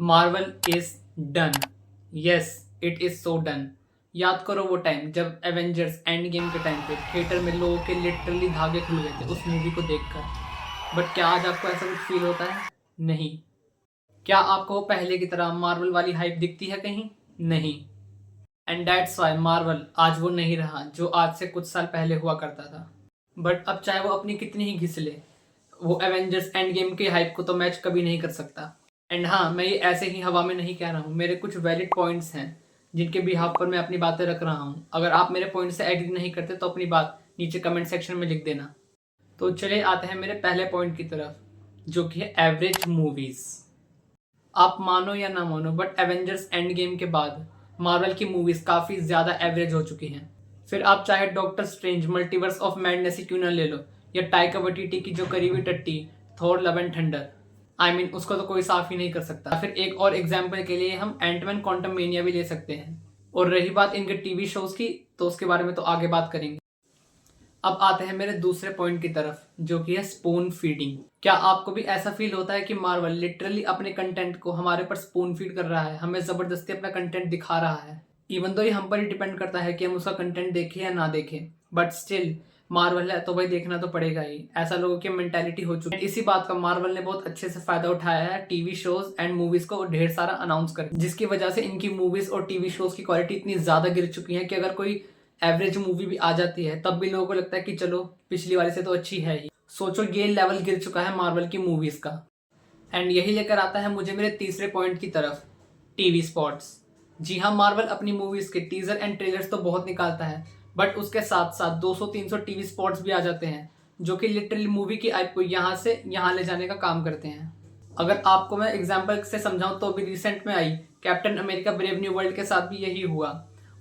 Marvel is done. Yes, it is so done. याद करो वो टाइम जब एवेंजर्स एंड गेम के टाइम पे थिएटर में लोगों के लिटरली धागे खुल गए थे उस मूवी को देखकर। बट क्या आज आपको ऐसा कुछ फील होता है? नहीं। क्या आपको पहले की तरह मार्वल वाली हाइप दिखती है कहीं? नहीं। एंड दैट्स वाई मार्वल आज वो नहीं रहा जो आज से कुछ साल पहले हुआ करता था। बट अब चाहे वो अपनी कितनी ही घिसले, वो एवेंजर्स एंड गेम के हाइप को तो मैच कभी नहीं कर सकता। एंड हाँ, मैं ये ऐसे ही हवा में नहीं कह रहा हूँ, मेरे कुछ वैलिड पॉइंट्स हैं जिनके बिहाफ पर मैं अपनी बातें रख रहा हूँ। अगर आप मेरे पॉइंट से एग्री नहीं करते तो अपनी बात नीचे कमेंट सेक्शन में लिख देना। तो चले आते हैं मेरे पहले पॉइंट की तरफ, जो कि है एवरेज मूवीज। आप मानो या ना मानो, बट एवेंजर्स एंड गेम के बाद मार्वल की मूवीज काफी ज्यादा एवरेज हो चुकी हैं। फिर आप चाहे Doctor Strange Multiverse of Madness ही क्यों ना ले लो, या टाइका वाइटिटी की जो करीबी टट्टी थॉर लव एंड थंडर, उसको तो कोई साफ ही नहीं कर सकता। फिर एक और एग्जाम्पल के लिए हम एंटमैन क्वांटममेनिया भी ले सकते हैं। और रही बात इनके टीवी शोज की, तो उसके बारे में तो आगे बात करेंगे। अब आते हैं मेरे दूसरे पॉइंट की तरफ, जो कि है स्पून फीडिंग। क्या आपको भी ऐसा फील होता है कि मार्वल लिटरली अपने कंटेंट को हमारे पर स्पून फीड कर रहा है, हमें जबरदस्ती अपना कंटेंट दिखा रहा है? इवन तो ये हम पर ही डिपेंड करता है कि हम उसका कंटेंट देखें या ना देखें, बट स्टिल मार्वल है तो भाई देखना तो पड़ेगा ही, ऐसा लोगों की मेंटालिटी हो चुकी है। इसी बात का मार्वल ने बहुत अच्छे से फायदा उठाया है टीवी शोज एंड मूवीज को ढेर सारा अनाउंस कर, जिसकी वजह से इनकी मूवीज और टीवी शोज की क्वालिटी इतनी ज्यादा गिर चुकी है कि अगर कोई एवरेज मूवी भी आ जाती है तब भी लोगों को लगता है कि चलो पिछली वाले से तो अच्छी है ही। सोचो ये लेवल गिर चुका है मार्वल की मूवीज का। एंड यही लेकर आता है मुझे मेरे तीसरे पॉइंट की तरफ, टीवी स्पॉट्स। जी हाँ, मार्वल अपनी मूवीज के टीजर एंड ट्रेलर्स तो बहुत निकालता है, बट उसके साथ साथ 200-300 टीवी स्पॉट्स भी आ जाते हैं जो कि लिटरली मूवी की आइप को यहाँ से यहाँ ले जाने का काम करते हैं। अगर आपको मैं एग्जाम्पल से समझाऊं तो अभी रिसेंट में आई Captain America Brave New World के साथ भी यही हुआ।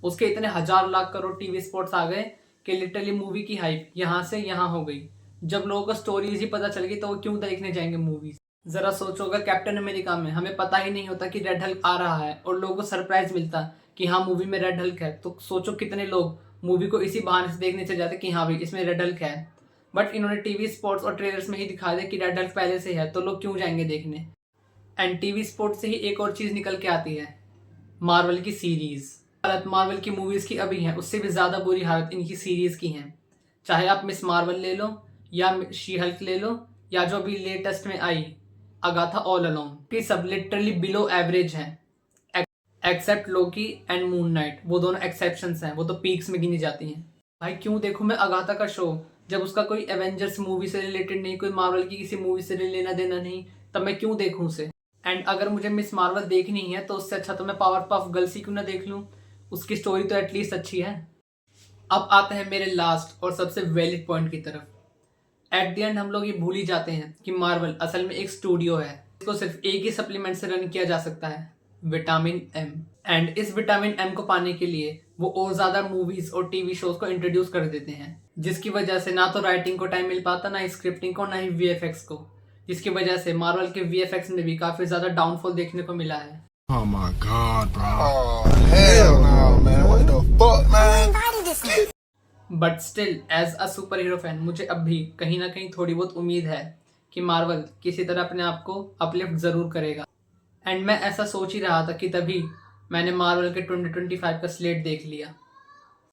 उसके इतने हजार लाख करोड़ टीवी स्पॉट्स आ गए कि लिटरली मूवी की हाइप यहाँ से यहाँ हो गई। जब लोगों को स्टोरीज ही पता चल गई तो वो क्यों देखने जाएंगे मूवीज? जरा सोचो, अगर कैप्टन अमेरिका में हमें पता ही नहीं होता कि रेड हल्क आ रहा है और लोगों को सरप्राइज मिलता कि हाँ मूवी में रेड हल्क है, तो सोचो कितने लोग मूवी को इसी बहाने से देखने चले जाते कि हाँ भाई इसमें रेड हल्क है। बट इन्होंने टीवी स्पॉट्स और ट्रेलर्स में ही दिखा दिया कि रेड हल्क पहले से है, तो लोग क्यों जाएंगे देखने? एंड टीवी स्पोर्ट्स से ही एक और चीज निकल के आती है, मार्वल की सीरीज। हालत मार्वल की मूवीज की अभी है, उससे भी ज्यादा बुरी हालत इनकी सीरीज की है। चाहे आप मिस मार्वल ले लो, या शी हल्क ले लो, या जो अभी लेटेस्ट में आई अगाथा ऑल अलोंग, कि सब लिटरली बिलो एवरेज है। Except Loki and Moon Knight, वो दोनों एक्सेप्शंस हैं, वो तो पीक्स में गिनी जाती हैं। भाई क्यों देखूं मैं अगाथा का शो जब उसका कोई एवेंजर्स मूवी से रिलेटेड नहीं, कोई मार्वल की किसी मूवी से लेना देना नहीं, तब मैं क्यों देखूं उसे? एंड अगर मुझे मिस मार्वल देखनी है तो उससे अच्छा तो मैं पावर पफ गर्ल्स ही क्यों ना देख लूं, उसकी स्टोरी तो एटलीस्ट अच्छी है। अब आते हैं मेरे लास्ट और सबसे वैलिड पॉइंट की तरफ। एट द एंड हम लोग ये भूल ही जाते हैं कि मार्वल असल में एक स्टूडियो है, इसको सिर्फ एक ही सप्लीमेंट से रन किया जा सकता है, विटामिन एम। एंड इस विटामिन एम को पाने के लिए वो और ज्यादा मूवीज और टीवी शोज को इंट्रोड्यूस कर देते हैं, जिसकी वजह से ना तो राइटिंग को टाइम मिल पाता, ना ही स्क्रिप्टिंग को, ना ही वीएफएक्स को, जिसकी वजह से मार्वल के वीएफएक्स में भी काफी ज्यादा डाउनफॉल देखने को मिला है। Oh my God, bro. Oh, hell no, man. What the fuck, man? But still as a superhero fan मुझे अब भी कहीं ना कहीं थोड़ी बहुत उम्मीद है कि मार्वल किसी तरह अपने आप को अपलिफ्ट जरूर करेगा। एंड मैं ऐसा सोच ही रहा था कि तभी मैंने मार्वल के 2025 का स्लेट देख लिया।